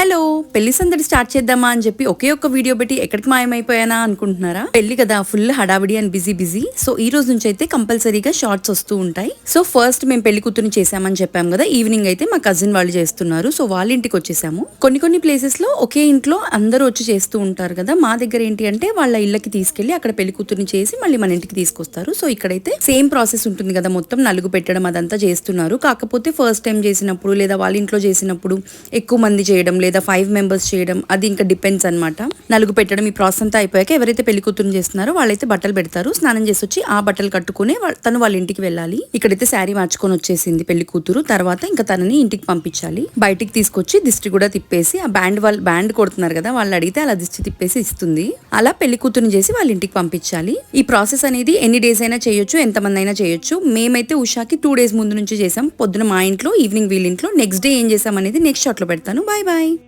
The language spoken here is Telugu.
హలో, పెళ్లి సందడి స్టార్ట్ చేద్దామా అని చెప్పి ఒకే ఒక్క వీడియో పెట్టి ఎక్కడికి మాయమైపోయానా అనుకుంటున్నారా? పెళ్లి కదా, ఫుల్ హడావిడి అండ్ బిజీ. సో ఈ రోజు నుంచి అయితే కంపల్సరీగా షార్ట్స్ వస్తూ ఉంటాయి. సో ఫస్ట్ మేము పెళ్లి కూతురుని చేసామని చెప్పాం కదా, ఈవినింగ్ అయితే మా కజిన్ వాళ్ళు చేస్తున్నారు. సో వాళ్ళ ఇంటికి వచ్చేసాము. కొన్ని ప్లేసెస్ లో ఒకే ఇంట్లో అందరూ వచ్చి చేస్తూ ఉంటారు కదా. మా దగ్గర ఏంటి అంటే వాళ్ళ ఇళ్ళకి తీసుకెళ్లి అక్కడ పెళ్లి కూతురుని చేసి మళ్ళీ మన ఇంటికి తీసుకొస్తారు. సో ఇక్కడైతే సేమ్ ప్రాసెస్ ఉంటుంది కదా, మొత్తం నలుగు పెట్టడం అదంతా చేస్తున్నారు. కాకపోతే ఫస్ట్ టైం చేసినప్పుడు లేదా వాళ్ళ ఇంట్లో చేసినప్పుడు ఎక్కువ మంది చేయడం లేదా 5 మెంబర్స్ చేయడం, అది ఇంకా డిపెండ్స్ అనమాట. నలుగు పెట్టడం ఈ ప్రాసెస్ అంతా అయిపోయాక ఎవరైతే పెళ్లి కూతురుని చేస్తున్నారో వాళ్ళైతే బట్టలు పెడతారు. స్నానం చేసి వచ్చి ఆ బట్టలు కట్టుకుని తను వాళ్ళ ఇంటికి వెళ్ళాలి. ఇక్కడైతే శారీ మార్చుకొని వచ్చేసింది పెళ్లి కూతురు. తర్వాత ఇంకా తనని ఇంటికి పంపించాలి. బయటికి తీసుకొచ్చి దిష్టి కూడా తిప్పేసి, ఆ బ్యాండ్ కొడుతున్నారు కదా, వాళ్ళు అడిగితే అలా దిష్టి తిప్పేసి ఇస్తుంది. అలా పెళ్లి కూతురుని చేసి వాళ్ళ ఇంటికి పంపించాలి. ఈ ప్రాసెస్ అనేది ఎన్ని డేస్ అయినా చేయొచ్చు, ఎంతమంది అయినా చేయొచ్చు. మేమైతే ఉషాకి 2 days ముందు నుంచి చేసాం. పొద్దున మా ఇంట్లో, ఈవినింగ్ వీళ్ళ ఇంట్లో. నెక్స్ట్ డే ఏం చేసాం అనేది నెక్స్ట్ షాట్ లో పెడతాను. బాయ్.